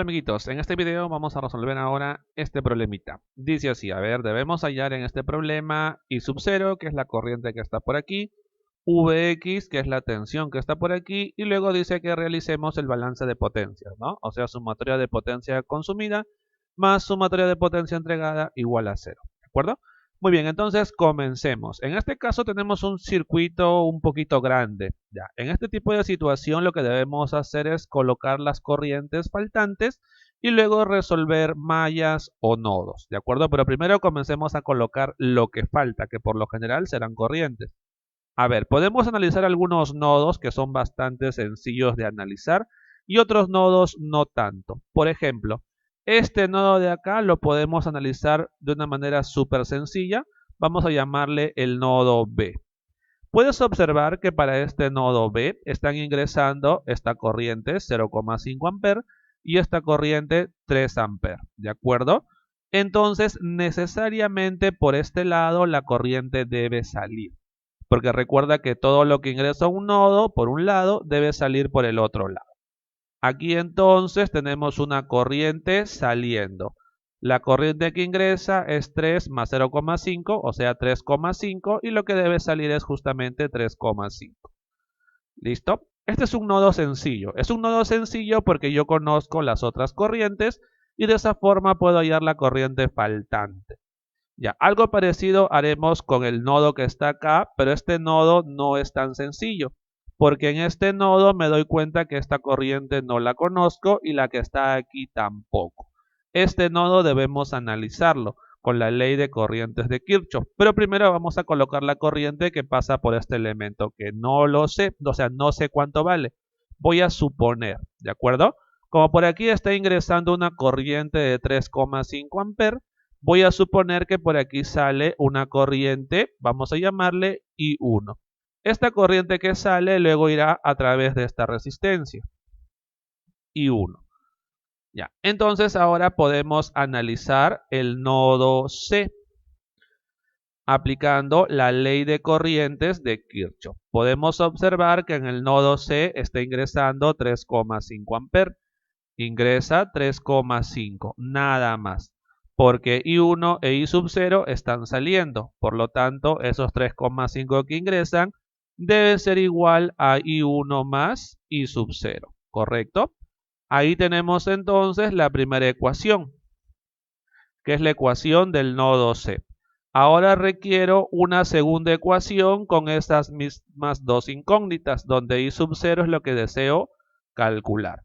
amiguitos, en este video vamos a resolver ahora este problemita. Dice así, a ver, debemos hallar en este problema I sub 0, que es la corriente que está por aquí, Vx, que es la tensión que está por aquí, y luego dice que realicemos el balance de potencias, ¿no? O sea, sumatoria de potencia consumida más sumatoria de potencia entregada igual a 0, ¿de acuerdo? Muy bien, entonces comencemos. En este caso tenemos un circuito un poquito grande. Ya, en este tipo de situación lo que debemos hacer es colocar las corrientes faltantes y luego resolver mallas o nodos, ¿de acuerdo? Pero primero comencemos a colocar lo que falta, que por lo general serán corrientes. A ver, podemos analizar algunos nodos que son bastante sencillos de analizar y otros nodos no tanto. Por ejemplo, este nodo de acá lo podemos analizar de una manera súper sencilla. Vamos a llamarle el nodo B. Puedes observar que para este nodo B están ingresando esta corriente 0,5 amper y esta corriente 3 amper, ¿de acuerdo? Entonces, necesariamente por este lado la corriente debe salir. Porque recuerda que todo lo que ingresa a un nodo por un lado debe salir por el otro lado. Aquí entonces tenemos una corriente saliendo. La corriente que ingresa es 3 más 0,5, o sea 3,5, y lo que debe salir es justamente 3,5. ¿Listo? Este es un nodo sencillo. Es un nodo sencillo porque yo conozco las otras corrientes y de esa forma puedo hallar la corriente faltante. Ya, algo parecido haremos con el nodo que está acá, pero este nodo no es tan sencillo, porque en este nodo me doy cuenta que esta corriente no la conozco y la que está aquí tampoco. Este nodo debemos analizarlo con la ley de corrientes de Kirchhoff, pero primero vamos a colocar la corriente que pasa por este elemento, que no lo sé, o sea, no sé cuánto vale. Voy a suponer, ¿de acuerdo? Como por aquí está ingresando una corriente de 3,5 amperes, voy a suponer que por aquí sale una corriente, vamos a llamarle I1. Esta corriente que sale luego irá a través de esta resistencia, I1. Ya, entonces ahora podemos analizar el nodo C aplicando la ley de corrientes de Kirchhoff. Podemos observar que en el nodo C está ingresando 3,5 amperes. Ingresa 3,5, nada más. Porque I1 e I sub 0 están saliendo. Por lo tanto, esos 3,5 que ingresan deben ser igual a I1 más I sub 0. ¿Correcto? Ahí tenemos entonces la primera ecuación, que es la ecuación del nodo C. Ahora requiero una segunda ecuación con estas mismas dos incógnitas, donde I sub 0 es lo que deseo calcular.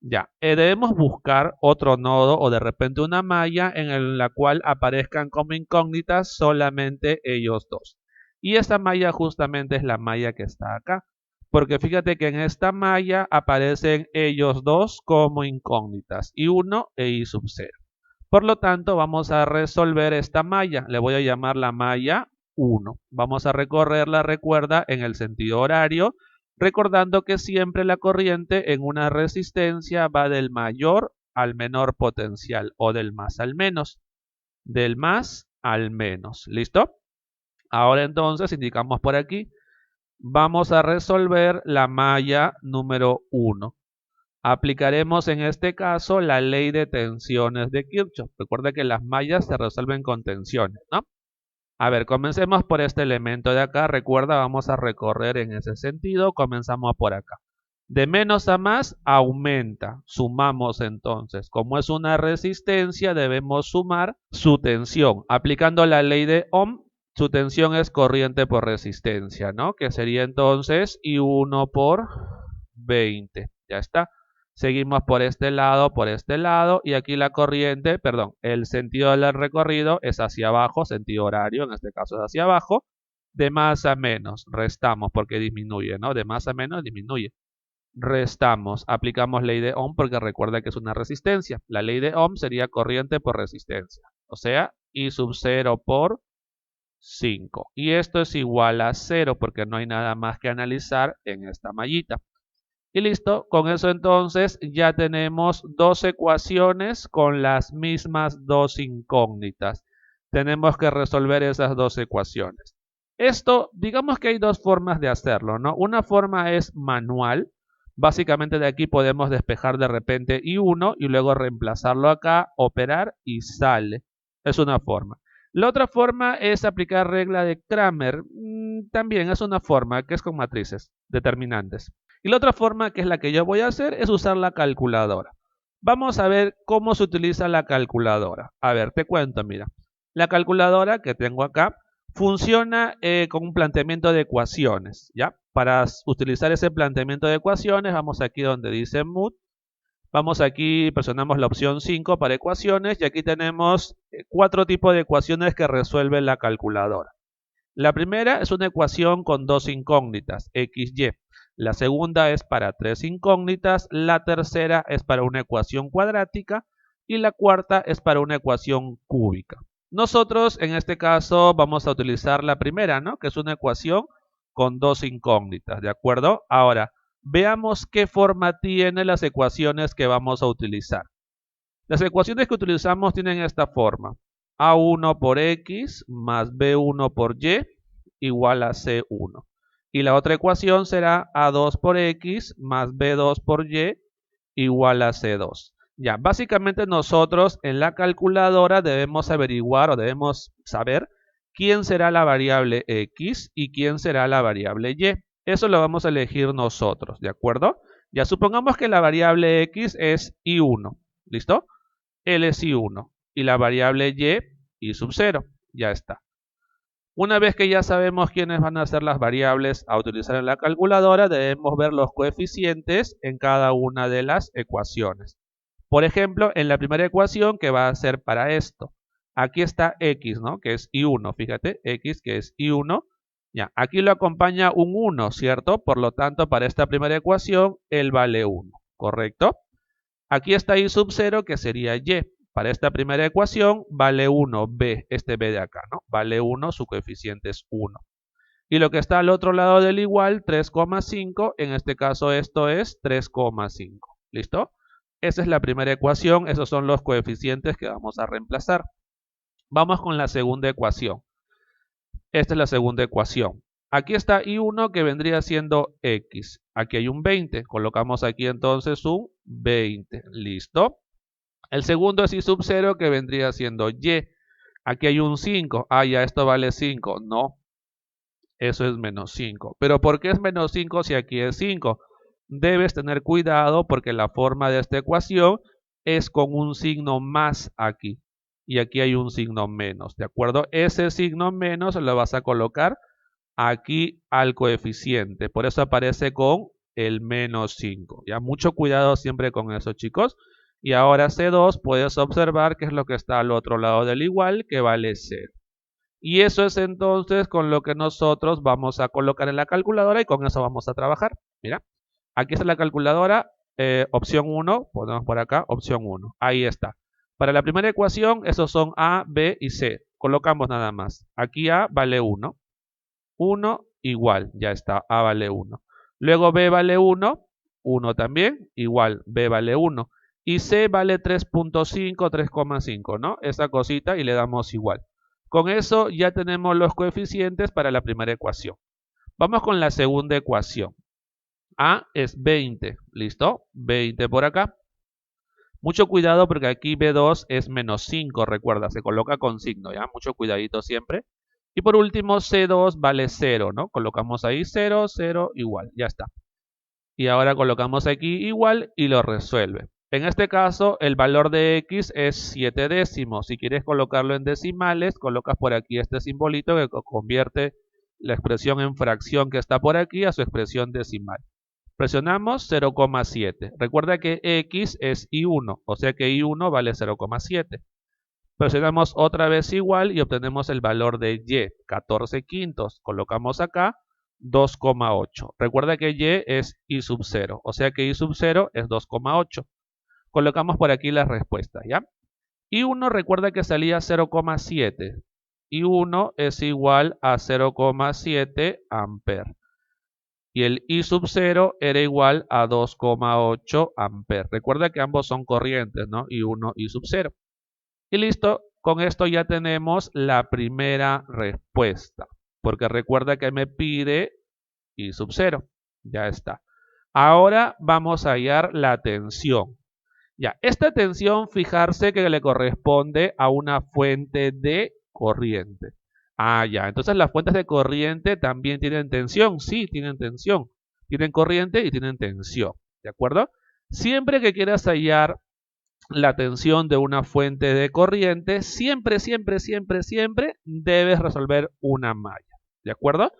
Ya, debemos buscar otro nodo o de repente una malla en la cual aparezcan como incógnitas solamente ellos dos. Y esta malla justamente es la malla que está acá. Porque fíjate que en esta malla aparecen ellos dos como incógnitas, I1 e I sub 0. Por lo tanto, vamos a resolver esta malla. Le voy a llamar la malla 1. Vamos a recorrerla, recuerda, en el sentido horario, recordando que siempre la corriente en una resistencia va del mayor al menor potencial o del más al menos. Del más al menos. ¿Listo? Ahora entonces indicamos por aquí. Vamos a resolver la malla número 1. Aplicaremos en este caso la ley de tensiones de Kirchhoff. Recuerda que las mallas se resuelven con tensiones, ¿no? A ver, comencemos por este elemento de acá. Recuerda, vamos a recorrer en ese sentido. Comenzamos por acá. De menos a más, aumenta. Sumamos entonces. Como es una resistencia, debemos sumar su tensión. Aplicando la ley de Ohm, su tensión es corriente por resistencia, ¿no? Que sería entonces I1 por 20. Ya está. Seguimos por este lado, y aquí la corriente, perdón, el sentido del recorrido es hacia abajo, sentido horario, en este caso es hacia abajo, de más a menos, restamos porque disminuye, ¿no? De más a menos disminuye. Restamos, aplicamos ley de Ohm porque recuerda que es una resistencia. La ley de Ohm sería corriente por resistencia, o sea, I sub 0 por 5. Y esto es igual a 0 porque no hay nada más que analizar en esta mallita. Y listo, con eso entonces ya tenemos dos ecuaciones con las mismas dos incógnitas. Tenemos que resolver esas dos ecuaciones. Esto, digamos que hay dos formas de hacerlo, ¿no? Una forma es manual, Básicamente de aquí podemos despejar de repente I1 y luego reemplazarlo acá, operar y sale. Es una forma. La otra forma es aplicar regla de Kramer. También es una forma que es con matrices determinantes. Y la otra forma, que es la que yo voy a hacer, es usar la calculadora. Vamos a ver cómo se utiliza la calculadora. A ver, te cuento, mira. La calculadora que tengo acá funciona con un planteamiento de ecuaciones, ¿ya? Para utilizar ese planteamiento de ecuaciones, vamos aquí donde dice MUD. Vamos aquí, presionamos la opción 5 para ecuaciones y aquí tenemos 4 tipos de ecuaciones que resuelve la calculadora. La primera es una ecuación con dos incógnitas, x, y. La segunda es para tres incógnitas, la tercera es para una ecuación cuadrática y la cuarta es para una ecuación cúbica. Nosotros en este caso vamos a utilizar la primera, ¿no? Que es una ecuación con dos incógnitas, ¿de acuerdo? Ahora, veamos qué forma tienen las ecuaciones que vamos a utilizar. Las ecuaciones que utilizamos tienen esta forma. A1 por X más B1 por Y igual a C1. Y la otra ecuación será A2 por X más B2 por Y igual a C2. Ya, básicamente nosotros en la calculadora debemos averiguar o debemos saber quién será la variable X y quién será la variable Y. Eso lo vamos a elegir nosotros, ¿de acuerdo? Ya supongamos que la variable X es I1, ¿listo? L es I1 y la variable Y sub 0, ya está. Una vez que ya sabemos quiénes van a ser las variables a utilizar en la calculadora, debemos ver los coeficientes en cada una de las ecuaciones. Por ejemplo, en la primera ecuación que va a ser para esto, aquí está X, ¿no? Que es I1, fíjate, X que es I1. Ya, aquí lo acompaña un 1, ¿cierto? Por lo tanto, para esta primera ecuación, él vale 1, ¿correcto? Aquí está I sub 0, que sería Y. Para esta primera ecuación vale 1, B, este B de acá, ¿no? Vale 1, su coeficiente es 1. Y lo que está al otro lado del igual, 3,5, en este caso esto es 3,5. ¿Listo? Esa es la primera ecuación, esos son los coeficientes que vamos a reemplazar. Vamos con la segunda ecuación. Esta es la segunda ecuación. Aquí está I1 que vendría siendo X. Aquí hay un 20. Colocamos aquí entonces un 20. ¿Listo? El segundo es I sub 0 que vendría siendo Y. Aquí hay un 5. Ah, ya esto vale 5. No, eso es menos 5. ¿Pero por qué es menos 5 si aquí es 5? Debes tener cuidado porque la forma de esta ecuación es con un signo más aquí. Y aquí hay un signo menos, ¿de acuerdo? Ese signo menos lo vas a colocar aquí al coeficiente. Por eso aparece con el menos 5. Ya, mucho cuidado siempre con eso, chicos. Y ahora C2 puedes observar que es lo que está al otro lado del igual, que vale 0. Y eso es entonces con lo que nosotros vamos a colocar en la calculadora y con eso vamos a trabajar. Mira, aquí está la calculadora, opción 1, ponemos por acá, opción 1. Ahí está. Para la primera ecuación, esos son A, B y C. Colocamos nada más. Aquí A vale 1. 1 igual, ya está, A vale 1. Luego B vale 1, 1 también, igual, B vale 1. Y C vale 3.5, 3,5, ¿no? Esa cosita y le damos igual. Con eso ya tenemos los coeficientes para la primera ecuación. Vamos con la segunda ecuación. A es 20, ¿listo? 20 por acá. Mucho cuidado porque aquí B2 es menos 5, recuerda, se coloca con signo, ¿ya? Mucho cuidadito siempre. Y por último, C2 vale 0, ¿no? Colocamos ahí 0, 0, igual, ya está. Y ahora colocamos aquí igual y lo resuelve. En este caso, el valor de X es 7 décimos. Si quieres colocarlo en decimales, colocas por aquí este simbolito que convierte la expresión en fracción que está por aquí a su expresión decimal. Presionamos 0,7. Recuerda que X es I1, o sea que I1 vale 0,7. Presionamos otra vez igual y obtenemos el valor de Y, 14 quintos. Colocamos acá 2,8. Recuerda que Y es I sub 0, o sea que I sub 0 es 2,8. Colocamos por aquí la respuesta, ¿ya? I1 recuerda que salía 0,7. I1 es igual a 0,7 amperes. Y el I sub 0 era igual a 2,8 amperes. Recuerda que ambos son corrientes, ¿no? I1 y sub 0. Y listo, con esto ya tenemos la primera respuesta. Porque recuerda que me pide I sub 0. Ya está. Ahora vamos a hallar la tensión. Ya, esta tensión, fijarse que le corresponde a una fuente de corriente. Ah, ya, entonces las fuentes de corriente también tienen tensión. Sí, tienen tensión. Tienen corriente y tienen tensión. ¿De acuerdo? Siempre que quieras hallar la tensión de una fuente de corriente, siempre, siempre, siempre, siempre debes resolver una malla. ¿De acuerdo?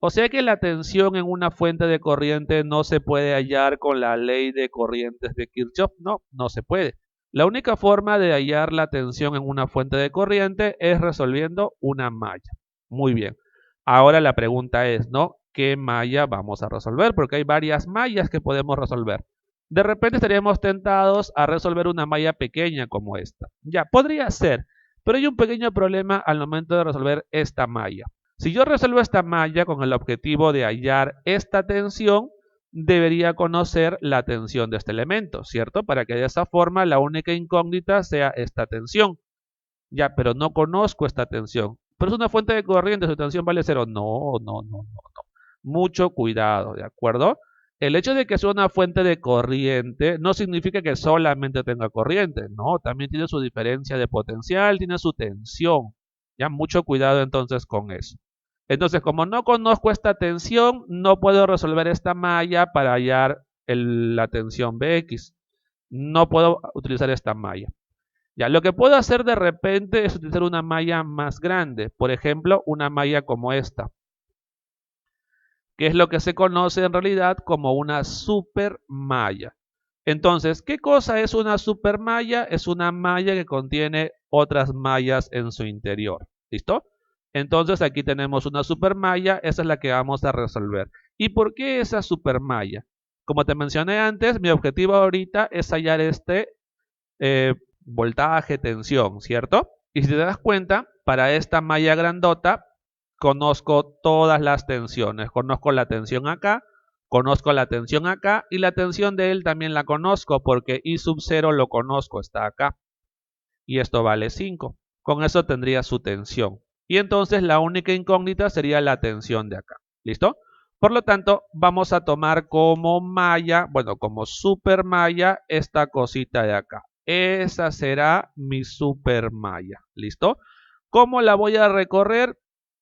O sea que la tensión en una fuente de corriente no se puede hallar con la ley de corrientes de Kirchhoff. No, no se puede. La única forma de hallar la tensión en una fuente de corriente es resolviendo una malla. Muy bien. Ahora la pregunta es, ¿no? ¿Qué malla vamos a resolver? Porque hay varias mallas que podemos resolver. De repente estaríamos tentados a resolver una malla pequeña como esta. Ya, podría ser, pero hay un pequeño problema al momento de resolver esta malla. Si yo resuelvo esta malla con el objetivo de hallar esta tensión, debería conocer la tensión de este elemento, ¿cierto? Para que de esa forma la única incógnita sea esta tensión. Ya, pero no conozco esta tensión. Pero es una fuente de corriente, su tensión vale cero. No, no, no, no, no. Mucho cuidado, ¿de acuerdo? El hecho de que sea una fuente de corriente no significa que solamente tenga corriente. No, también tiene su diferencia de potencial, tiene su tensión. Ya, mucho cuidado entonces con eso. Entonces, como no conozco esta tensión, no puedo resolver esta malla para hallar la tensión Bx. No puedo utilizar esta malla. Ya, lo que puedo hacer de repente es utilizar una malla más grande. Por ejemplo, una malla como esta, que es lo que se conoce en realidad como una supermalla. Entonces, ¿qué cosa es una supermalla? Es una malla que contiene otras mallas en su interior. ¿Listo? Entonces aquí tenemos una supermalla, esa es la que vamos a resolver. ¿Y por qué esa supermalla? Como te mencioné antes, mi objetivo ahorita es hallar este voltaje, tensión, ¿cierto? Y si te das cuenta, para esta malla grandota, conozco todas las tensiones. Conozco la tensión acá, conozco la tensión acá y la tensión de él también la conozco porque I sub 0 lo conozco, está acá. Y esto vale 5. Con eso tendría su tensión. Y entonces la única incógnita sería la tensión de acá. ¿Listo? Por lo tanto, vamos a tomar como malla, bueno, como supermalla, esta cosita de acá. Esa será mi supermalla. ¿Listo? ¿Cómo la voy a recorrer?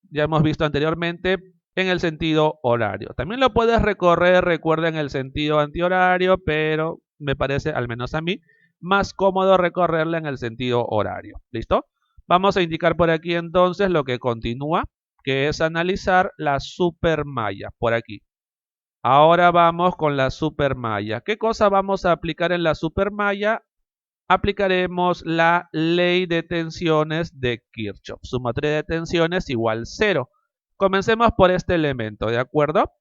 Ya hemos visto anteriormente en el sentido horario. También lo puedes recorrer, recuerda, en el sentido antihorario, pero me parece, al menos a mí, más cómodo recorrerla en el sentido horario. ¿Listo? Vamos a indicar por aquí entonces lo que continúa, que es analizar la supermalla, por aquí. Ahora vamos con la supermalla. ¿Qué cosa vamos a aplicar en la supermalla? Aplicaremos la ley de tensiones de Kirchhoff. Sumatoria de tensiones igual 0. Comencemos por este elemento, ¿de acuerdo?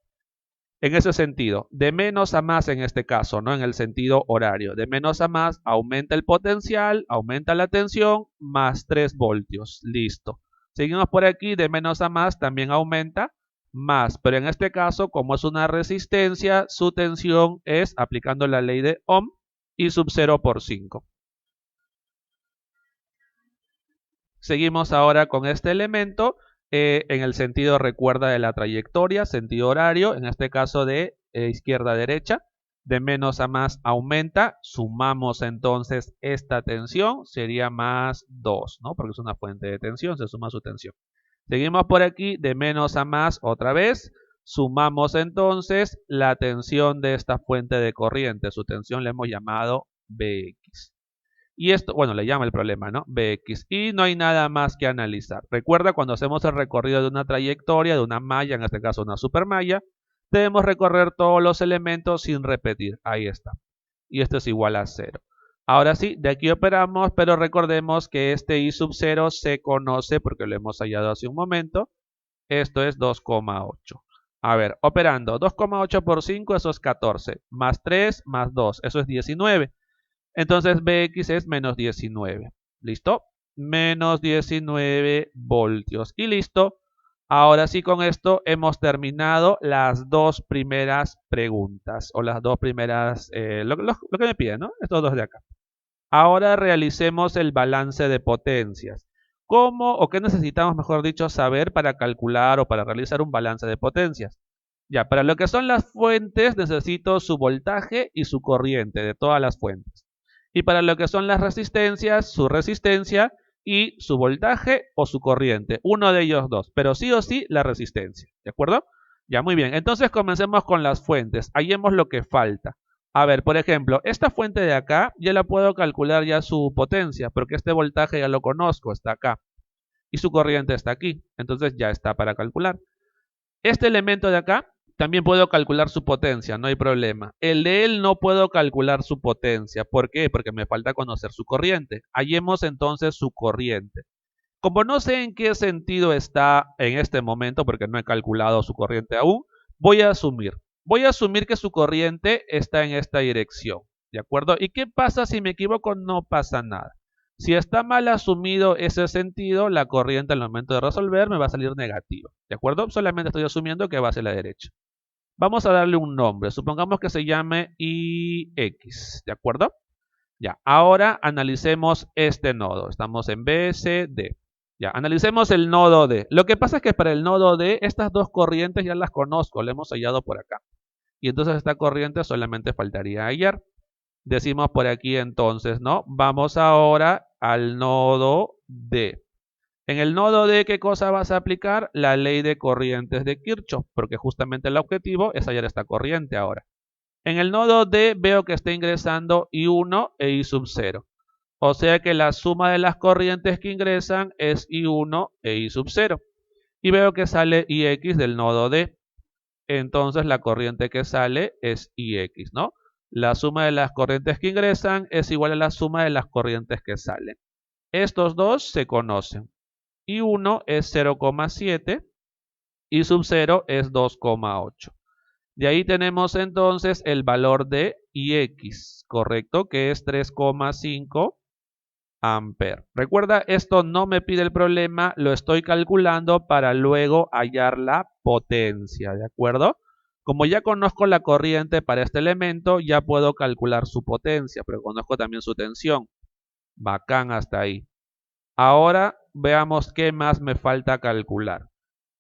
En ese sentido, de menos a más en este caso, ¿no? En el sentido horario. De menos a más aumenta el potencial, aumenta la tensión, más 3 voltios. Listo. Seguimos por aquí, de menos a más también aumenta, más. Pero en este caso, como es una resistencia, su tensión es, aplicando la ley de Ohm, I sub 0 por 5. Seguimos ahora con este elemento en el sentido, recuerda, de la trayectoria, sentido horario, en este caso de izquierda a derecha, de menos a más aumenta, sumamos entonces esta tensión, sería más 2, ¿no? Porque es una fuente de tensión, se suma su tensión. Seguimos por aquí, de menos a más otra vez, sumamos entonces la tensión de esta fuente de corriente, su tensión le hemos llamado Bx. Y esto, bueno, le llama el problema, ¿no? Bx. Y no hay nada más que analizar. Recuerda, cuando hacemos el recorrido de una trayectoria, de una malla, en este caso una supermalla, debemos recorrer todos los elementos sin repetir. Ahí está. Y esto es igual a 0. Ahora sí, de aquí operamos, pero recordemos que este I sub 0 se conoce porque lo hemos hallado hace un momento. Esto es 2,8. A ver, operando 2,8 por 5, eso es 14. Más 3, más 2, eso es 19. Entonces Bx es menos 19. ¿Listo? Menos 19 voltios. Y listo. Ahora sí, con esto hemos terminado las dos primeras preguntas. O las dos primeras, lo que me piden, ¿no? Estos dos de acá. Ahora realicemos el balance de potencias. ¿Cómo o qué necesitamos, mejor dicho, saber para calcular o para realizar un balance de potencias? Ya, para lo que son las fuentes necesito su voltaje y su corriente de todas las fuentes. Y para lo que son las resistencias, su resistencia y su voltaje o su corriente. Uno de ellos dos, pero sí o sí la resistencia. ¿De acuerdo? Ya, muy bien. Entonces comencemos con las fuentes. Hallemos lo que falta. A ver, por ejemplo, esta fuente de acá ya la puedo calcular ya su potencia, porque este voltaje ya lo conozco, está acá. Y su corriente está aquí. Entonces ya está para calcular. Este elemento de acá también puedo calcular su potencia, no hay problema. El de él no puedo calcular su potencia. ¿Por qué? Porque me falta conocer su corriente. Hallemos entonces su corriente. Como no sé en qué sentido está en este momento, porque no he calculado su corriente aún, voy a asumir. Voy a asumir que su corriente está en esta dirección. ¿De acuerdo? ¿Y qué pasa si me equivoco? No pasa nada. Si está mal asumido ese sentido, la corriente al momento de resolver me va a salir negativa. ¿De acuerdo? Solamente estoy asumiendo que va hacia la derecha. Vamos a darle un nombre. Supongamos que se llame IX. ¿De acuerdo? Ya. Ahora analicemos este nodo. Estamos en BSD. Ya. Analicemos el nodo D. Lo que pasa es que para el nodo D, estas dos corrientes ya las conozco. Las hemos hallado por acá. Y entonces esta corriente solamente faltaría hallar. Decimos por aquí entonces, ¿no? Vamos ahora al nodo D. En el nodo D, ¿qué cosa vas a aplicar? La ley de corrientes de Kirchhoff, porque justamente el objetivo es hallar esta corriente ahora. En el nodo D veo que está ingresando I1 e I sub 0. O sea que la suma de las corrientes que ingresan es I1 e I sub 0. Y veo que sale IX del nodo D. Entonces la corriente que sale es IX, ¿no? La suma de las corrientes que ingresan es igual a la suma de las corrientes que salen. Estos dos se conocen. I1 es 0,7 y sub 0 es 2,8. De ahí tenemos entonces el valor de IX, ¿correcto? Que es 3,5 amperes. Recuerda, esto no me pide el problema, lo estoy calculando para luego hallar la potencia, ¿de acuerdo? Como ya conozco la corriente para este elemento, ya puedo calcular su potencia, pero conozco también su tensión. Bacán hasta ahí. Ahora veamos qué más me falta calcular.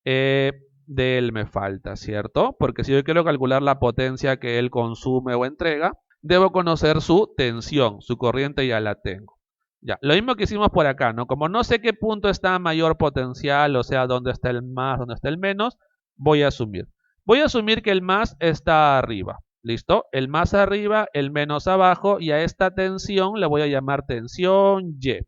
De él me falta, ¿cierto? Porque si yo quiero calcular la potencia que él consume o entrega, debo conocer su tensión, su corriente ya la tengo. Ya, lo mismo que hicimos por acá, ¿no? Como no sé qué punto está mayor potencial, o sea, dónde está el más, dónde está el menos, voy a asumir. Voy a asumir que el más está arriba, ¿listo? El más arriba, el menos abajo, y a esta tensión le voy a llamar tensión Y.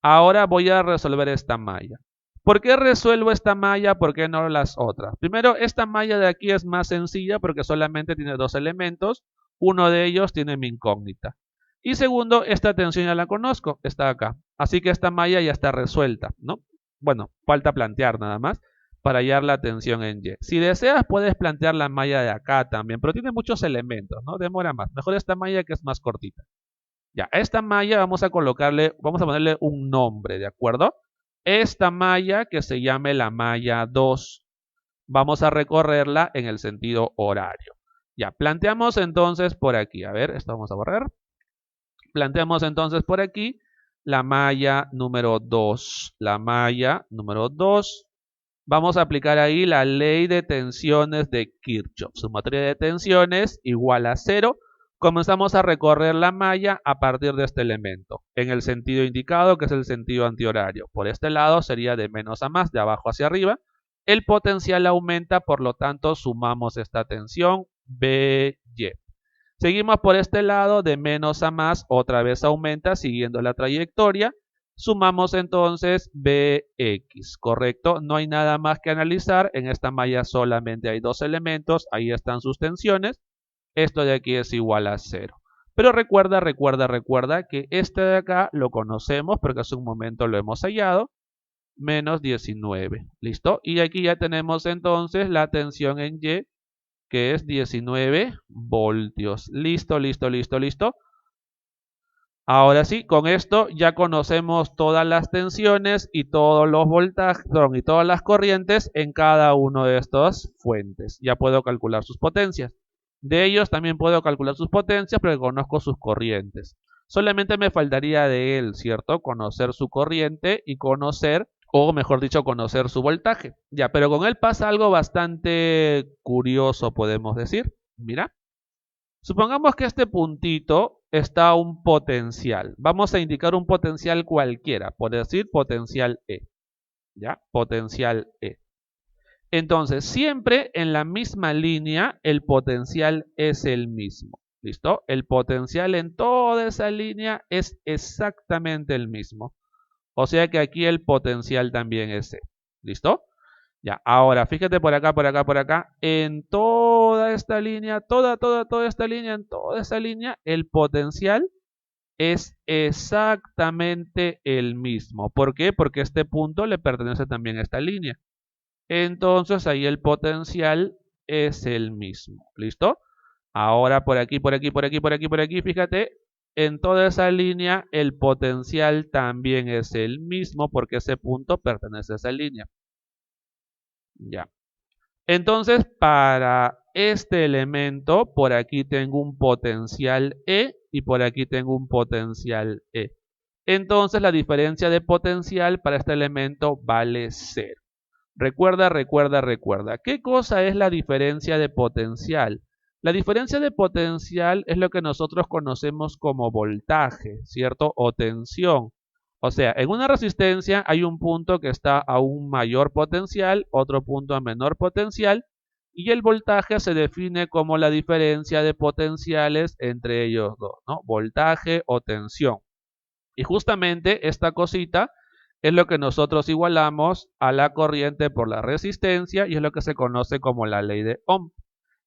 Ahora voy a resolver esta malla. ¿Por qué resuelvo esta malla? ¿Por qué no las otras? Primero, esta malla de aquí es más sencilla porque solamente tiene dos elementos. Uno de ellos tiene mi incógnita. Y segundo, esta tensión ya la conozco, está acá. Así que esta malla ya está resuelta, ¿no? Bueno, falta plantear nada más para hallar la tensión en Y. Si deseas, puedes plantear la malla de acá también, pero tiene muchos elementos, ¿no? Demora más. Mejor esta malla que es más cortita. Ya, a esta malla vamos a ponerle un nombre, ¿de acuerdo? Esta malla que se llame la malla 2. Vamos a recorrerla en el sentido horario. Ya, planteamos entonces por aquí. A ver, esto vamos a borrar. Planteamos entonces por aquí la malla número 2. La malla número 2. Vamos a aplicar ahí la ley de tensiones de Kirchhoff. Sumatoria de tensiones igual a 0. Comenzamos a recorrer la malla a partir de este elemento, en el sentido indicado, que es el sentido antihorario. Por este lado sería de menos a más, de abajo hacia arriba. El potencial aumenta, por lo tanto sumamos esta tensión BY. Seguimos por este lado, de menos a más, otra vez aumenta, siguiendo la trayectoria. Sumamos entonces BX, ¿correcto? No hay nada más que analizar. En esta malla solamente hay dos elementos. Ahí están sus tensiones. Esto de aquí es igual a 0. Pero recuerda que este de acá lo conocemos porque hace un momento lo hemos hallado. Menos 19. ¿Listo? Y aquí ya tenemos entonces la tensión en Y, que es 19 voltios. Listo, listo, listo, listo. Ahora sí, con esto ya conocemos todas las tensiones y todos los voltajes y todas las corrientes en cada uno de estas fuentes. Ya puedo calcular sus potencias. De ellos también puedo calcular sus potencias porque conozco sus corrientes. Solamente me faltaría de él, ¿cierto? Conocer su corriente y conocer o mejor dicho, conocer su voltaje. Ya, pero con él pasa algo bastante curioso, podemos decir. Mira, supongamos que este puntito está a un potencial. Vamos a indicar un potencial cualquiera, por decir potencial E. ¿Ya? Potencial E. Entonces, siempre en la misma línea, el potencial es el mismo. ¿Listo? El potencial en toda esa línea es exactamente el mismo. O sea que aquí el potencial también es C. ¿Listo? Ya, ahora fíjate por acá, por acá, por acá. En toda esta línea, toda esta línea, en toda esta línea, el potencial es exactamente el mismo. ¿Por qué? Porque este punto le pertenece también a esta línea. Entonces ahí el potencial es el mismo. ¿Listo? Ahora por aquí, por aquí, por aquí, por aquí, por aquí, fíjate, en toda esa línea el potencial también es el mismo porque ese punto pertenece a esa línea. Ya. Entonces, para este elemento, por aquí tengo un potencial E y por aquí tengo un potencial E. Entonces, la diferencia de potencial para este elemento vale 0. Recuerda, recuerda, recuerda. ¿Qué cosa es la diferencia de potencial? La diferencia de potencial es lo que nosotros conocemos como voltaje, ¿cierto? O tensión. O sea, en una resistencia hay un punto que está a un mayor potencial, otro punto a menor potencial, y el voltaje se define como la diferencia de potenciales entre ellos dos, ¿no? Voltaje o tensión. Y justamente esta cosita es lo que nosotros igualamos a la corriente por la resistencia y es lo que se conoce como la ley de Ohm.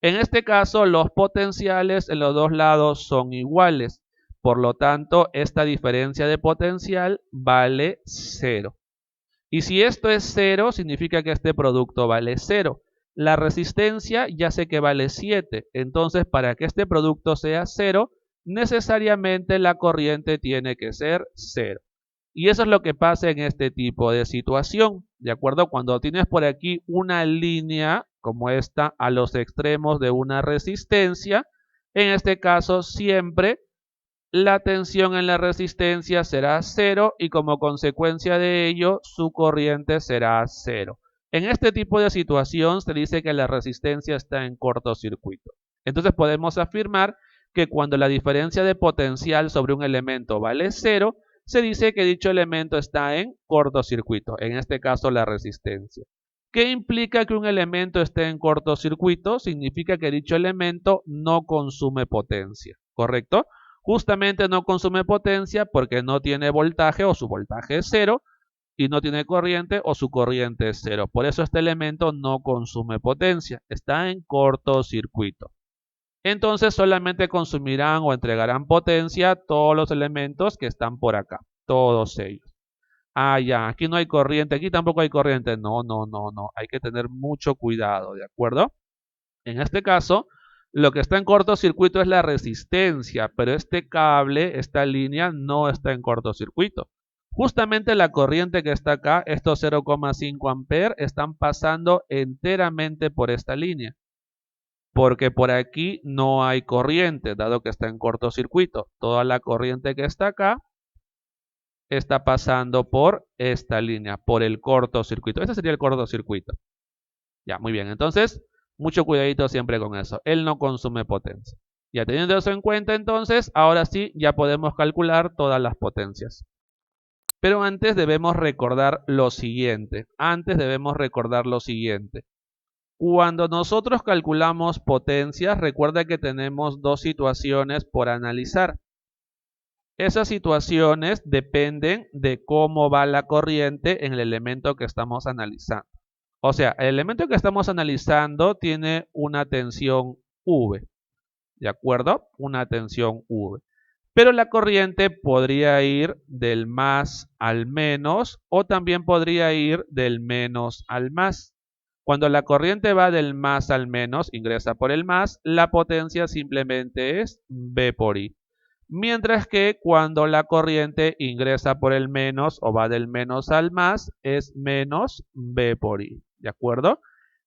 En este caso, los potenciales en los dos lados son iguales. Por lo tanto, esta diferencia de potencial vale 0. Y si esto es 0, significa que este producto vale 0. La resistencia ya sé que vale 7. Entonces, para que este producto sea 0, necesariamente la corriente tiene que ser 0. Y eso es lo que pasa en este tipo de situación. ¿De acuerdo? Cuando tienes por aquí una línea como esta a los extremos de una resistencia, en este caso siempre la tensión en la resistencia será 0 y como consecuencia de ello su corriente será 0. En este tipo de situación se dice que la resistencia está en cortocircuito. Entonces podemos afirmar que cuando la diferencia de potencial sobre un elemento vale 0, se dice que dicho elemento está en cortocircuito, en este caso la resistencia. ¿Qué implica que un elemento esté en cortocircuito? Significa que dicho elemento no consume potencia, ¿correcto? Justamente no consume potencia porque no tiene voltaje o su voltaje es 0 y no tiene corriente o su corriente es 0. Por eso este elemento no consume potencia, está en cortocircuito. Entonces solamente consumirán o entregarán potencia todos los elementos que están por acá, todos ellos. Ah, ya, aquí no hay corriente, aquí tampoco hay corriente. No, no, no, no, hay que tener mucho cuidado, ¿de acuerdo? En este caso, lo que está en cortocircuito es la resistencia, pero este cable, esta línea, no está en cortocircuito. Justamente la corriente que está acá, estos 0,5 amperes, están pasando enteramente por esta línea. Porque por aquí no hay corriente, dado que está en cortocircuito. Toda la corriente que está acá está pasando por esta línea, por el cortocircuito. Este sería el cortocircuito. Ya, muy bien. Entonces, mucho cuidadito siempre con eso. Él no consume potencia. Ya teniendo eso en cuenta, entonces, ahora sí, ya podemos calcular todas las potencias. Pero antes debemos recordar lo siguiente. Cuando nosotros calculamos potencias, recuerda que tenemos dos situaciones por analizar. Esas situaciones dependen de cómo va la corriente en el elemento que estamos analizando. O sea, el elemento que estamos analizando tiene una tensión V, ¿de acuerdo? Una tensión V. Pero la corriente podría ir del más al menos o también podría ir del menos al más. Cuando la corriente va del más al menos, ingresa por el más, la potencia simplemente es V por I. Mientras que cuando la corriente ingresa por el menos o va del menos al más, es menos V por I. ¿De acuerdo?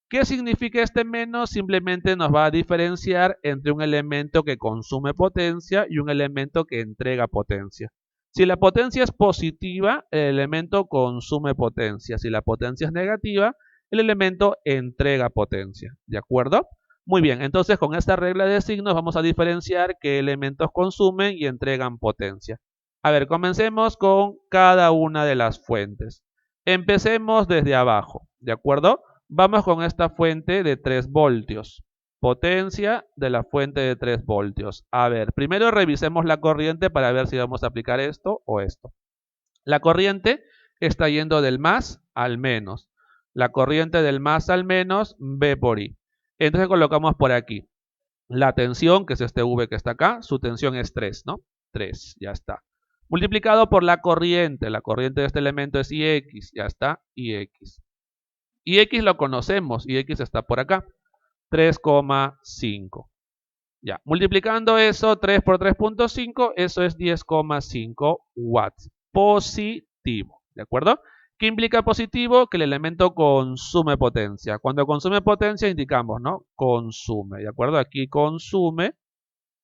¿Qué significa este menos? Simplemente nos va a diferenciar entre un elemento que consume potencia y un elemento que entrega potencia. Si la potencia es positiva, el elemento consume potencia. Si la potencia es negativa, el elemento entrega potencia. ¿De acuerdo? Muy bien, entonces con esta regla de signos vamos a diferenciar qué elementos consumen y entregan potencia. A ver, comencemos con cada una de las fuentes. Empecemos desde abajo, ¿de acuerdo? Vamos con esta fuente de 3 voltios. Potencia de la fuente de 3 voltios. A ver, primero revisemos la corriente para ver si vamos a aplicar esto o esto. La corriente está yendo del más al menos. La corriente del más al menos, V por I. Entonces colocamos por aquí la tensión, que es este V que está acá, su tensión es 3, ¿no? 3, ya está. Multiplicado por la corriente de este elemento es IX, ya está, IX. IX lo conocemos, IX está por acá, 3,5. Ya, multiplicando eso, 3 por 3,5, eso es 10,5 watts. Positivo, ¿de acuerdo? ¿Qué implica positivo? Que el elemento consume potencia. Cuando consume potencia indicamos, ¿no? Consume, ¿de acuerdo? Aquí consume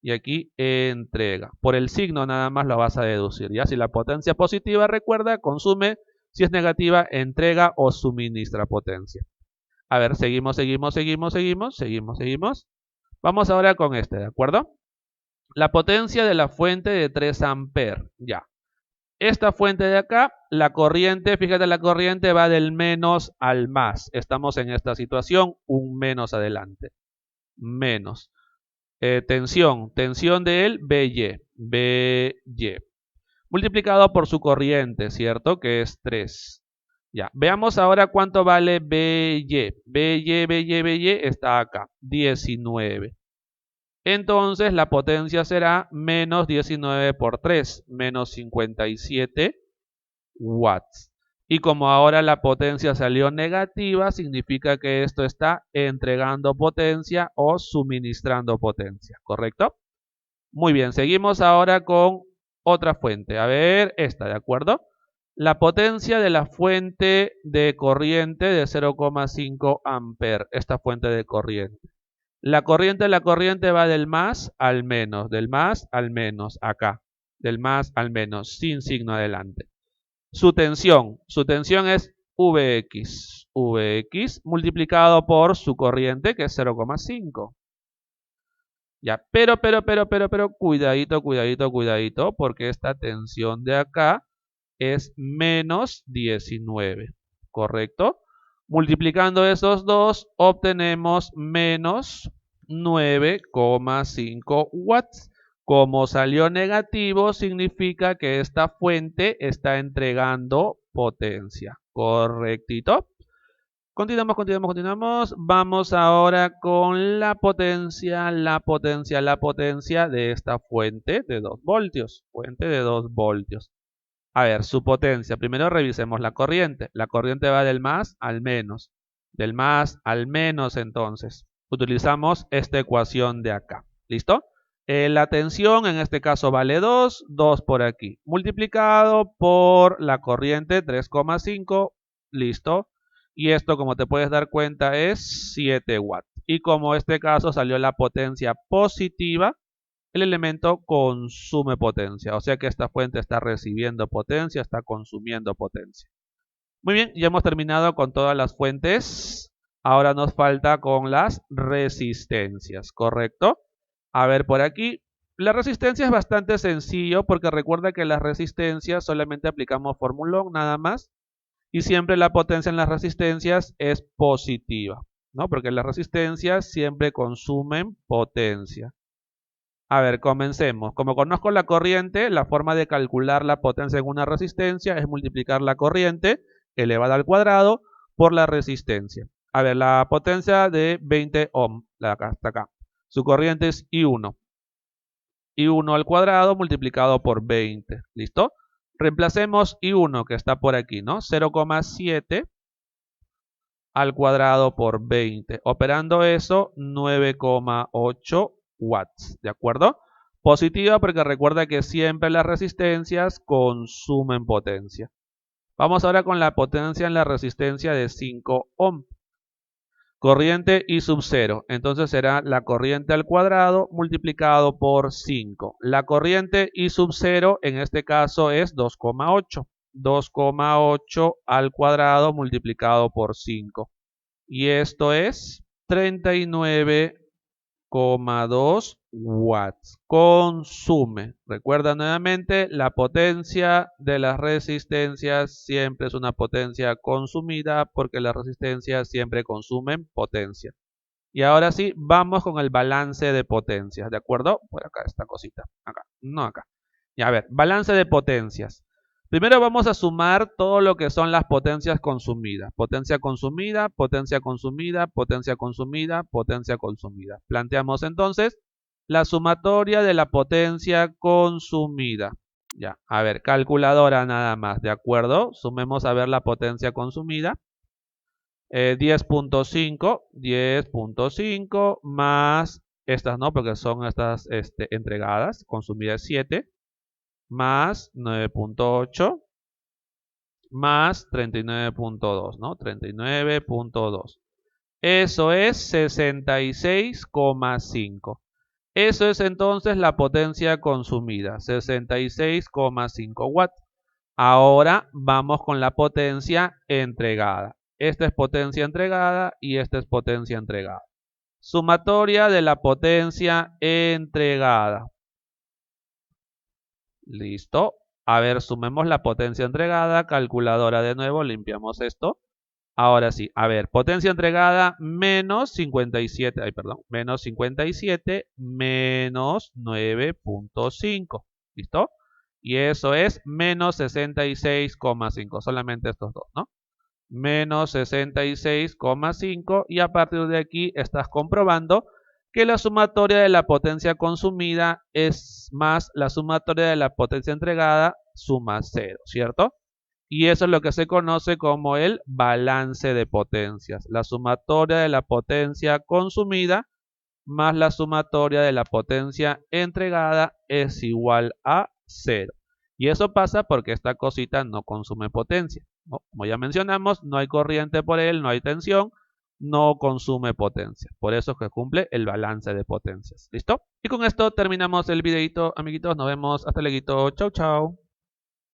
y aquí entrega. Por el signo nada más lo vas a deducir, ¿ya? Si la potencia es positiva, recuerda, consume. Si es negativa, entrega o suministra potencia. A ver, seguimos. Vamos ahora con este, ¿de acuerdo? La potencia de la fuente de 3 amperes, ya. Esta fuente de acá, la corriente, fíjate, la corriente va del menos al más. Estamos en esta situación, un menos adelante. Menos. Tensión de él, BY. Multiplicado por su corriente, ¿cierto? Que es 3. Ya, veamos ahora cuánto vale BY. BY está acá, 19. Entonces la potencia será menos 19 por 3, menos 57 watts. Y como ahora la potencia salió negativa, significa que esto está entregando potencia o suministrando potencia, ¿correcto? Muy bien, seguimos ahora con otra fuente. A ver, esta, ¿de acuerdo? La potencia de la fuente de corriente de 0,5 amperes, esta fuente de corriente. La corriente va del más al menos, acá, del más al menos, sin signo adelante. Su tensión es Vx multiplicado por su corriente, que es 0,5. Ya, pero, cuidadito, porque esta tensión de acá es menos 19, ¿correcto? Multiplicando esos dos, obtenemos menos 9,5 watts. Como salió negativo, significa que esta fuente está entregando potencia. ¿Correctito? Continuamos. Vamos ahora con la potencia de esta fuente de 2 voltios. Fuente de 2 voltios. A ver, su potencia. Primero revisemos la corriente. La corriente va del más al menos. Del más al menos, entonces. Utilizamos esta ecuación de acá. ¿Listo? La tensión en este caso vale 2. 2 por aquí. Multiplicado por la corriente 3,5. ¿Listo? Y esto, como te puedes dar cuenta, es 7 watts. Y como este caso salió la potencia positiva, el elemento consume potencia. O sea que esta fuente está recibiendo potencia, está consumiendo potencia. Muy bien, ya hemos terminado con todas las fuentes. Ahora nos falta con las resistencias, ¿correcto? A ver por aquí. La resistencia es bastante sencillo porque recuerda que las resistencias solamente aplicamos formulón nada más. Y siempre la potencia en las resistencias es positiva, ¿no? Porque las resistencias siempre consumen potencia. A ver, comencemos. Como conozco la corriente, la forma de calcular la potencia en una resistencia es multiplicar la corriente elevada al cuadrado por la resistencia. A ver, la potencia de 20 ohm, la acá, hasta acá. Su corriente es I1. I1 al cuadrado multiplicado por 20. ¿Listo? Reemplacemos I1 que está por aquí, ¿no? 0,7 al cuadrado por 20. Operando eso, 9,8 watts. ¿De acuerdo? Positiva porque recuerda que siempre las resistencias consumen potencia. Vamos ahora con la potencia en la resistencia de 5 ohm. Corriente y sub 0. Entonces será la corriente al cuadrado multiplicado por 5. La corriente y sub 0 en este caso es 2,8. 2,8 al cuadrado multiplicado por 5. Y esto es 39,2 watts. Consume. Recuerda nuevamente, la potencia de las resistencias siempre es una potencia consumida porque las resistencias siempre consumen potencia. Y ahora sí, vamos con el balance de potencias, ¿de acuerdo? Por acá esta cosita, acá, no acá. Y a ver, balance de potencias. Primero vamos a sumar todo lo que son las potencias consumidas. Potencia consumida, potencia consumida, potencia consumida, potencia consumida. Planteamos entonces la sumatoria de la potencia consumida. Ya, a ver, calculadora nada más, ¿de acuerdo? Sumemos a ver la potencia consumida. 10.5 más estas no, porque son estas entregadas, consumidas 7, más 9.8, más 39.2, ¿no? 39.2. Eso es 66,5. Eso es entonces la potencia consumida, 66,5 watts. Ahora vamos con la potencia entregada. Esta es potencia entregada y esta es potencia entregada. Sumatoria de la potencia entregada. Listo. A ver, sumemos la potencia entregada. Calculadora de nuevo, limpiamos esto. Ahora sí, a ver, potencia entregada menos 57, menos 57 menos 9.5. ¿Listo? Y eso es menos 66,5, solamente estos dos, ¿no? Menos 66,5 y a partir de aquí estás comprobando que la sumatoria de la potencia consumida es más la sumatoria de la potencia entregada suma 0, ¿cierto? Y eso es lo que se conoce como el balance de potencias. La sumatoria de la potencia consumida más la sumatoria de la potencia entregada es igual a 0. Y eso pasa porque esta cosita no consume potencia, ¿no? Como ya mencionamos, no hay corriente por él, no hay tensión, no consume potencia. Por eso es que cumple el balance de potencias. ¿Listo? Y con esto terminamos el videito, amiguitos. Nos vemos hasta luego. Chau, chau.